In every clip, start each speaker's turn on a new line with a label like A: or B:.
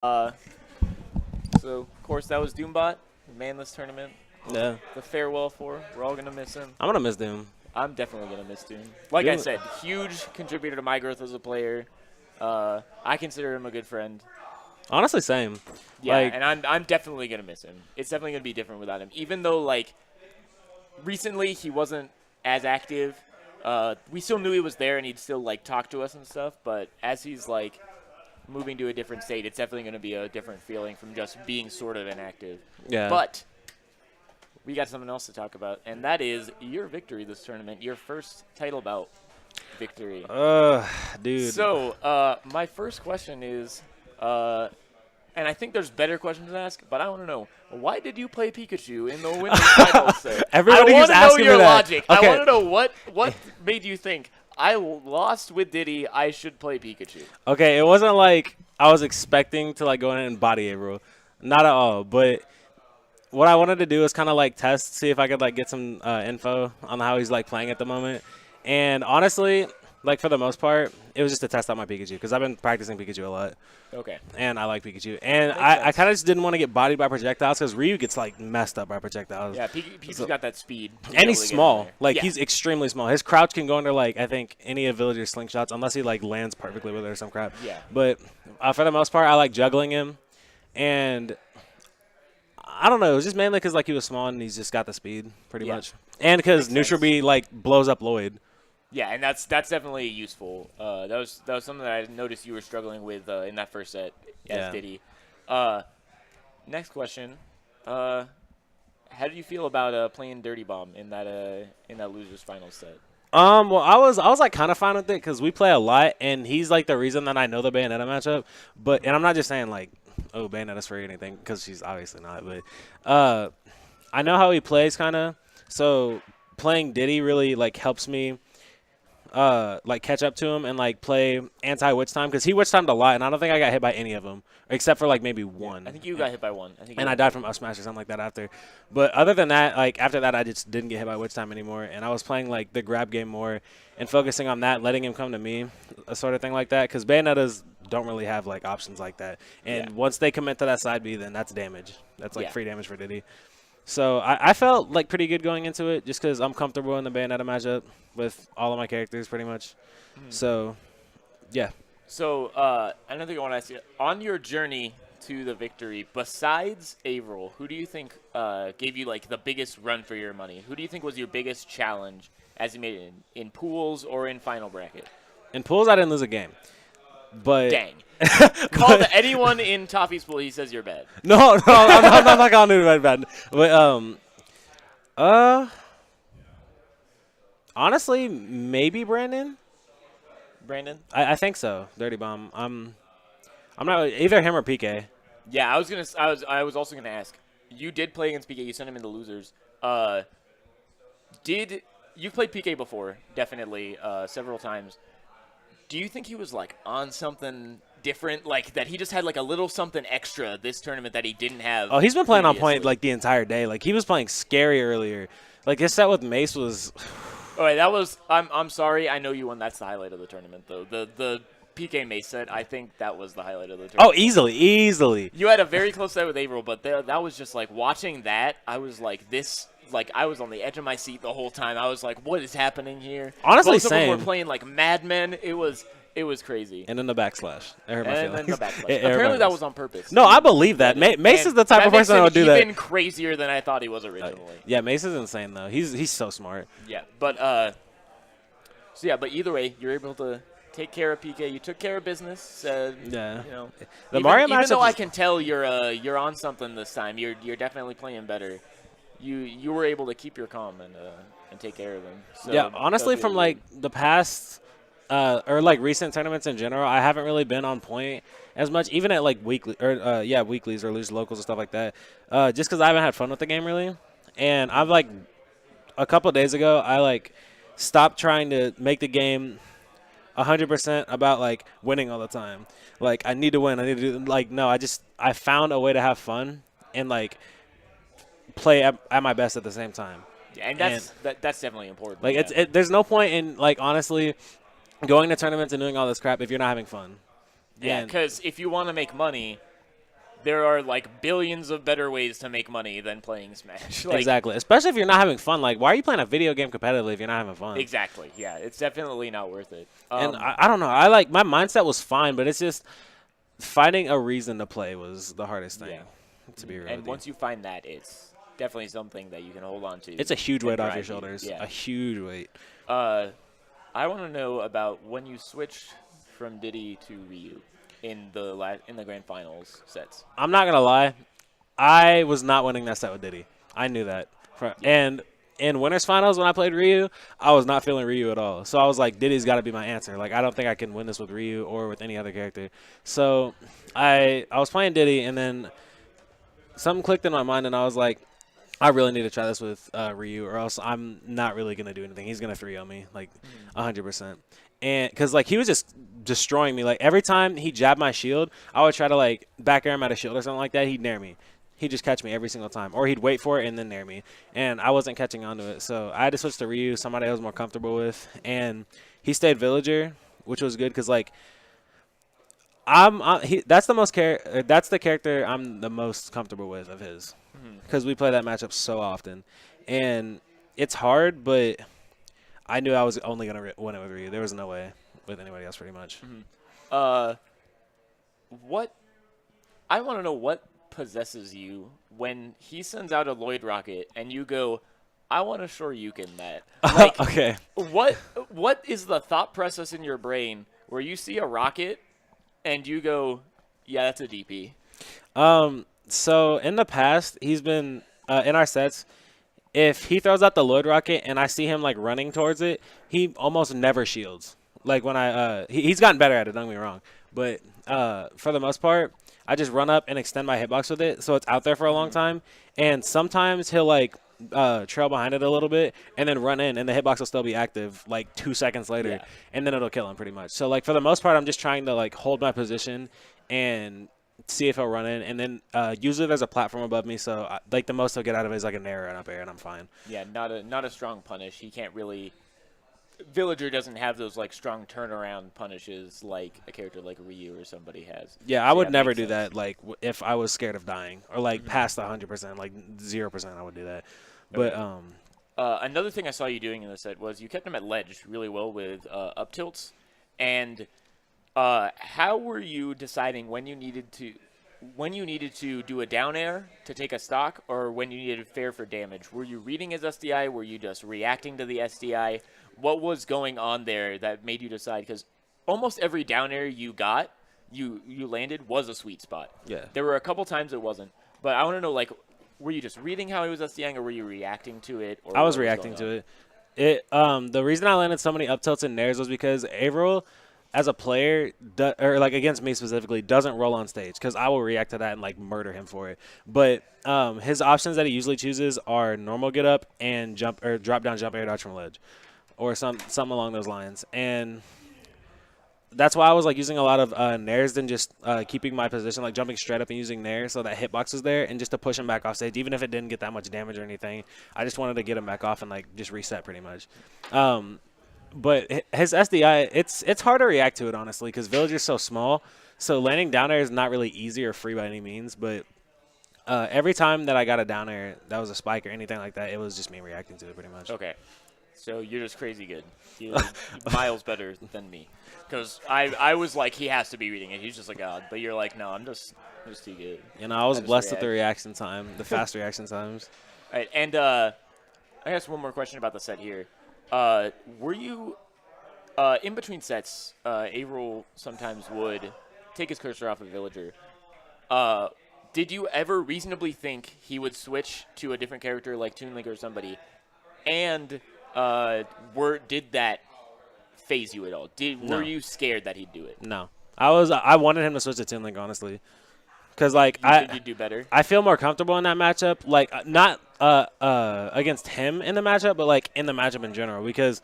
A: Uh, so of course that was Doombot, manless tournament.
B: Yeah,
A: The farewell for. We're all gonna miss him.
B: I'm gonna miss Doom.
A: I'm definitely gonna miss Doom. Like I
B: Doom,
A: said, huge contributor to my growth as a player. I consider him a good friend.
B: honestly, same.
A: Yeah,
B: Like,
A: and I'm definitely gonna miss him. It's definitely gonna be different without him. Even though like recently he wasn't as active. We still knew he was there and he'd still like talk to us and stuff. But as he's like moving to a different state, it's definitely going to be a different feeling from just being sort of inactive.
B: yeah.
A: But we got something else to talk about, and that is your victory this tournament, your first title bout victory.
B: Dude.
A: So, my first question is, and I think there's better questions to ask, but I want to know, why did you play Pikachu in the women's finals set?
B: Everybody
A: I
B: keeps
A: want to know
B: asking
A: your
B: me that.
A: logic.
B: Okay.
A: I want to know what made you think I lost with Diddy, I should play Pikachu.
B: Okay, it wasn't like I was expecting to like go in and body April, not at all. But what I wanted to do is kind of like test, see if I could like get some info on how he's like playing at the moment. And honestly, like for the most part, it was just to test out my Pikachu because I've been practicing Pikachu a lot,
A: Okay.
B: and I like Pikachu. And
A: Makes
B: I
A: sense.
B: kind of just didn't want to get bodied by projectiles because Ryu gets like messed up by projectiles.
A: Yeah, Pikachu's
B: So-
A: got that speed. to be
B: And
A: able
B: he's
A: to get in
B: small.
A: there.
B: Like
A: Yeah.
B: he's extremely small. His crouch can go under like I think any of Villager's slingshots unless he like lands perfectly with it or some crap.
A: Yeah.
B: But for the most part, I like juggling him, and I don't know. It was just mainly because like he was small and he's just got the speed pretty
A: Yeah.
B: much, and because
A: Makes
B: neutral
A: sense.
B: B like blows up Lloyd.
A: Yeah, and that's definitely useful. That was something that I noticed you were struggling with in that first set as
B: Yeah.
A: Diddy. Next question. How did you feel about playing Dirty Bomb in that losers final set?
B: Well, I was like kind of fine with it because we play a lot, and he's like the reason that I know the Bayonetta matchup. And I'm not just saying like, oh, Bayonetta's free or anything because she's obviously not. But I know how he plays kind of. So playing Diddy really like helps me like catch up to him and like play anti witch time because he witch timed a lot, and I don't think I got hit by any of them except for like maybe one.
A: I think you got hit by one.
B: And I died from up smash or something like that after. But other than that, like after that, I just didn't get hit by witch time anymore, and I was playing like the grab game more and focusing on that, letting him come to me, a sort of thing like that. Because Bayonettas don't really have like options like that, and
A: Yeah.
B: once they commit to that side B, then that's damage. That's like
A: Yeah.
B: free damage for Diddy. So I felt like pretty good going into it, just because I'm comfortable in the Bayonetta matchup with all of my characters pretty much. So yeah.
A: So another thing I want to ask you: on your journey to the victory, besides Averill, who do you think gave you like the biggest run for your money? Who do you think was your biggest challenge as you made it in pools or in final bracket?
B: In pools, I didn't lose a game, but
A: Dang. Call to anyone in Toffee's pool, he says you're bad.
B: no, I'm not calling anybody bad. But honestly, maybe Brandon.
A: Brandon?
B: I think so. Dirty Bomb. I'm not either him or PK.
A: Yeah, I was also gonna ask. You did play against PK. You sent him into losers. Did you played PK before? Definitely, several times. Do you think he was like on something different, like that he just had like a little something extra this tournament that he didn't have?
B: Oh, he's been playing on point
A: previously?
B: like the entire day. Like he was playing scary earlier. Like his set with Mace was.
A: All right, that was. I'm sorry. I know you won. That's the highlight of the tournament, though. The PK Mace set. I think that was the highlight of the tournament.
B: Oh, easily.
A: You had a very close set with Averill, but that was just like watching that. I was like this. Like I was on the edge of my seat the whole time. I was like, "What is happening here?"
B: Honestly,
A: both of them
B: same.
A: were playing like madmen. It was crazy.
B: And then the backslash. It hurt my
A: And then
B: feelings.
A: the backslash.
B: It hurt my
A: Apparently, that
B: feelings.
A: was on purpose.
B: No, I believe that. Mace is the type of person that would do that.
A: Even crazier than I thought he was originally.
B: Yeah, Mace is insane though. He's so smart.
A: Yeah, but but either way, you're able to take care of PK. You took care of business.
B: Yeah.
A: You know,
B: The Mario
A: even
B: matchup
A: though I
B: is-
A: can tell you're on something this time. You're definitely playing better. You were able to keep your calm and take care of them. So
B: Yeah, honestly,
A: that's
B: from
A: really
B: like the past or like recent tournaments in general, I haven't really been on point as much, even at like weeklies or loose locals and stuff like that. Just because I haven't had fun with the game really, and I've like a couple of days ago, I like stopped trying to make the game 100% about like winning all the time. Like I need to win. I need to do like no. I found a way to have fun and like play at my best at the same time.
A: Yeah, and that's definitely important.
B: Like
A: yeah.
B: there's no point in like honestly going to tournaments and doing all this crap if you're not having fun.
A: Yeah,
B: And-
A: because if you want to make money, there are like billions of better ways to make money than playing Smash. Like,
B: Exactly. Especially if you're not having fun. Like, why are you playing a video game competitively if you're not having fun?
A: exactly. Yeah, it's definitely not worth it.
B: And I don't know. I like my mindset was fine, but it's just finding a reason to play was the hardest thing.
A: Yeah.
B: To be real.
A: And
B: with you.
A: once you find that, it's definitely something that you can hold on to.
B: It's a huge
A: and
B: weight off
A: drive
B: your
A: you.
B: shoulders.
A: Yeah.
B: A huge weight.
A: I want to know about when you switched from Diddy to Ryu in the grand finals sets.
B: I'm not gonna lie. I was not winning that set with Diddy. I knew that. And in winners finals when I played Ryu, I was not feeling Ryu at all. So I was like, Diddy's got to be my answer. Like I don't think I can win this with Ryu or with any other character. So I was playing Diddy, and then something clicked in my mind, and I was like, I really need to try this with Ryu, or else I'm not really gonna do anything. He's gonna 3-0 me, like 100%. And because like he was just destroying me. Like every time he jabbed my shield, I would try to like back air him at a shield or something like that. He'd nair me. He'd just catch me every single time, or he'd wait for it and then nair me, and I wasn't catching onto it. So I had to switch to Ryu, somebody I was more comfortable with, and he stayed villager, which was good because like that's the character I'm the most comfortable with of his, because we play that matchup so often, and it's hard, but I knew I was only gonna win it with Ryu. There was no way with anybody else, pretty much.
A: What I want to know what possesses you when he sends out a Lloyd rocket and you go, I want to Shoryuken that. Like,
B: Okay.
A: what is the thought process in your brain where you see a rocket and you go, yeah, that's a DP?
B: So in the past, he's been in our sets. If he throws out the Lloyd rocket and I see him like running towards it, he almost never shields. Like when he's gotten better at it. Don't get me wrong, but for the most part, I just run up and extend my hitbox with it, so it's out there for a long time. And sometimes he'll like trail behind it a little bit and then run in, and the hitbox will still be active like 2 seconds later, and then it'll kill him pretty much. So like for the most part, I'm just trying to like hold my position and see if he'll run in, and then usually there's a platform above me, so like the most he'll get out of it is like a nair and up air, and I'm fine.
A: Yeah, not a strong punish. He can't really. Villager doesn't have those like strong turnaround punishes like a character like Ryu or somebody has.
B: Yeah, I would never do that. Like if I was scared of dying or like past 100%, like 0%, I would do that. But
A: another thing I saw you doing in the set was you kept him at ledge really well with up tilts. And how were you deciding when you needed to do a down air to take a stock, or when you needed fair for damage? Were you reading his SDI? Were you just reacting to the SDI? What was going on there that made you decide? Because almost every down air you got, you landed was a sweet spot.
B: Yeah.
A: There were a couple times it wasn't. But I want to know, like, were you just reading how he was SDIing, or were you reacting to it? Or
B: I was reacting to it. The reason I landed so many up tilts and nairs was because Averill, as a player, or like against me specifically, doesn't roll on stage, because I will react to that and like murder him for it. But his options that he usually chooses are normal get up and jump or drop down jump air dodge from ledge, or something along those lines. And that's why I was like using a lot of nairs than just keeping my position, like jumping straight up and using nair so that hitbox was there, and just to push him back off stage, even if it didn't get that much damage or anything. I just wanted to get him back off and like just reset pretty much. But his SDI, it's hard to react to it, honestly, because Villager's so small. So landing down air is not really easy or free by any means. But every time that I got a down air that was a spike or anything like that, it was just me reacting to it pretty much.
A: Okay. So you're just crazy good. You're miles better than me. Because I was like, he has to be reading it. He's just a god. But you're like, no, I'm just too good.
B: You know, I was blessed with the reaction time, the fast reaction times.
A: All right, and I guess one more question about the set here. Were you in between sets? Averill sometimes would take his cursor off of Villager. Did you ever reasonably think he would switch to a different character like Toon Link or somebody? And did that phase you at all? Were you scared that he'd do it?
B: No, I wanted him to switch to Toon Link, honestly. Because like
A: you think you'd do better?
B: I feel more comfortable in that matchup. Like not against him in the matchup, but like in the matchup in general. Because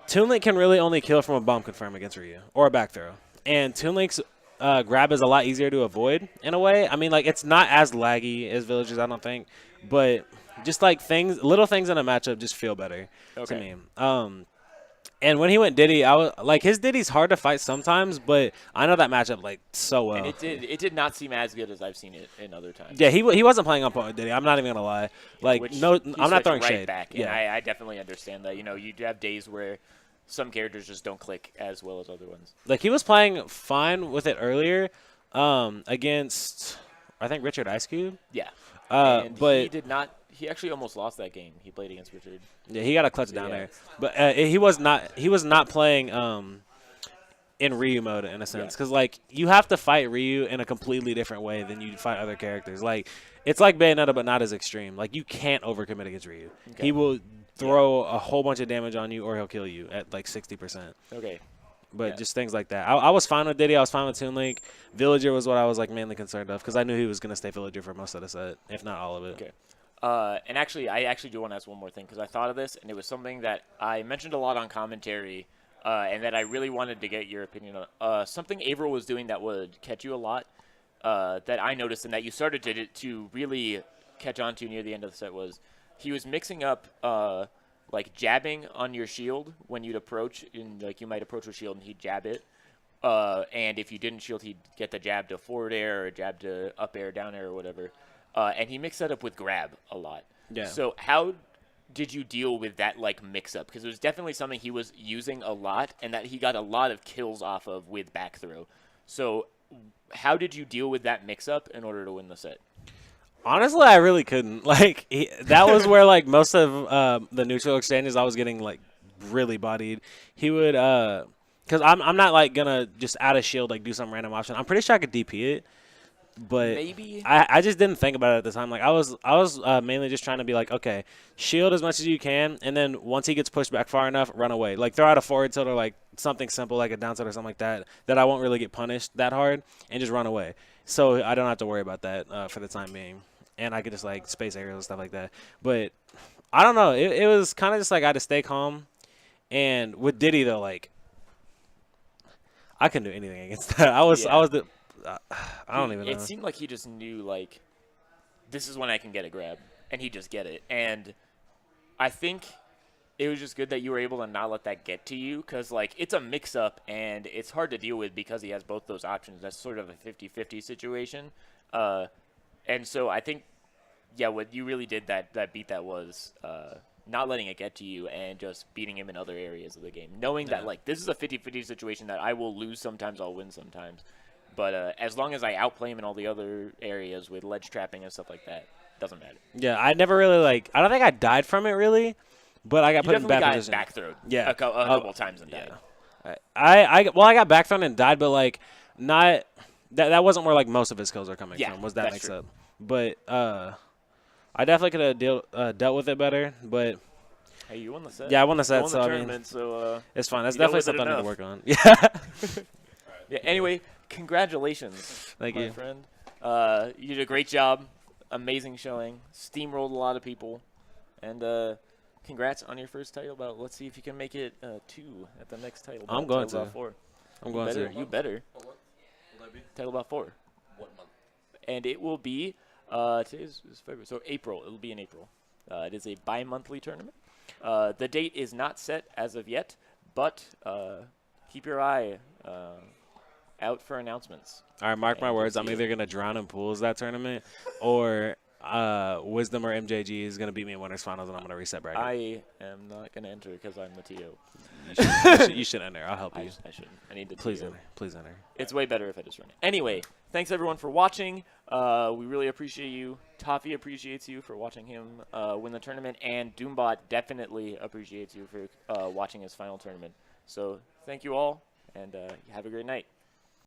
B: Toon Link can really only kill from a bomb confirm against Ryu or a back throw, and Toon Link's grab is a lot easier to avoid in a way. I mean, like it's not as laggy as Villagers, I don't think, but just like little things in a matchup just feel better to me. And when he went Diddy, I was like, his Diddy's hard to fight sometimes, but I know that matchup like so well.
A: And it did not seem as good as I've seen it in other times.
B: Yeah, he wasn't playing on point with Diddy. I'm not even gonna lie. Like,
A: Which
B: no,
A: he
B: I'm not
A: switched
B: throwing
A: right
B: shade.
A: back.
B: Yeah,
A: And I definitely understand that. You have days where some characters just don't click as well as other ones.
B: like he was playing fine with it earlier, against I think Richard Ice Cube.
A: Yeah. And
B: But
A: he did not. He actually almost lost that game. He played against Richard.
B: yeah, he got a clutch down
A: yeah.
B: there. But he was not playing in Ryu mode in a sense, because like you have to fight Ryu in a completely different way than you fight other characters. Like it's like Bayonetta, but not as extreme. Like you can't overcommit against Ryu.
A: Okay.
B: He will throw a whole bunch of damage on you, or he'll kill you at like 60%.
A: Okay.
B: But just things like that. I was fine with Diddy. I was fine with Toon Link. Villager was what I was like mainly concerned of, because I knew he was gonna stay Villager for most of the set, if not all of it.
A: Okay. And actually, I actually do want to ask one more thing, because I thought of this, and it was something that I mentioned a lot on commentary, and that I really wanted to get your opinion on. Something Averill was doing that would catch you a lot, that I noticed, and that you started to really catch on to near the end of the set, was he was mixing up like jabbing on your shield when you'd approach, and like you might approach with shield and he'd jab it. And if you didn't shield, he'd get the jab to forward air or jab to up air, down air, or whatever. And he mixed that up with grab a lot.
B: Yeah.
A: So how did you deal with that like mix up? Because it was definitely something he was using a lot, and that he got a lot of kills off of with back throw. So how did you deal with that mix up in order to win the set?
B: Honestly, I really couldn't. Like that was where like most of the neutral exchanges I was getting like really bodied. He would because I'm not like gonna just add a shield like do some random option. I'm pretty sure I could DP it, but
A: Maybe.
B: I just didn't think about it at the time. Like I was mainly just trying to be like, okay, shield as much as you can, and then once he gets pushed back far enough, run away. Like throw out a forward tilt or like something simple like a down tilt or something like that I won't really get punished that hard, and just run away. So I don't have to worry about that for the time being, and I could just like space aerials and stuff like that. But I don't know. It was kind of just like I had to stay calm. And with Diddy though, like I couldn't do anything against that. I was the I don't even know.
A: It seemed like he just knew, like, this is when I can get a grab, and he'd just get it. And I think it was just good that you were able to not let that get to you, because, like, it's a mix-up, and it's hard to deal with because he has both those options. That's sort of a 50-50 situation. And so I think, yeah, what you really did that beat that was not letting it get to you and just beating him in other areas of the game. Knowing that, like, this is a 50-50 situation that I will lose sometimes, I'll win sometimes. But as long as I outplay him in all the other areas with ledge trapping and stuff like that, doesn't matter.
B: Yeah, I never really like. I don't think I died from it really, but I got put in bad
A: got
B: position.
A: back throwed.
B: Yeah,
A: a couple times and died.
B: I got back thrown and died, but like not that wasn't where like most of his kills are coming from. Was that mix
A: true.
B: up? But I definitely could have dealt with it better. But
A: hey, you won the set.
B: yeah, I won the set,
A: You won
B: so
A: the
B: I
A: tournament,
B: mean,
A: so
B: it's fine. That's
A: you dealt
B: definitely
A: with it
B: something I need to
A: enough.
B: work on. Yeah.
A: Yeah. Anyway, congratulations,
B: Thank
A: my
B: you.
A: friend. You did a great job. Amazing showing. Steamrolled a lot of people, and congrats on your first title bout. Let's see if you can make it 2 at the next title bout.
B: I'm going
A: title
B: to.
A: bout 4.
B: I'm going to.
A: You better.
C: What will that be?
A: Title bout 4.
C: What month?
A: And it will be today's is February, so April. It'll be in April. It is a bi-monthly tournament. The date is not set as of yet, but keep your eye out for announcements.
B: All right, mark my
A: And
B: words.
A: you'll
B: I'm
A: see it.
B: either gonna drown in pools that tournament, or Wisdom or MJG is gonna beat me in winners finals, and I'm gonna reset bracket.
A: I am not going to enter because I'm the TO.
B: You should enter. I'll help you.
A: I shouldn't. I need to
B: Please
A: TO.
B: enter. Please enter.
A: It's way better if I just run it. Anyway, thanks everyone for watching. We really appreciate you. Toffee appreciates you for watching him win the tournament, and Doombot definitely appreciates you for watching his final tournament. So thank you all, and have a great night.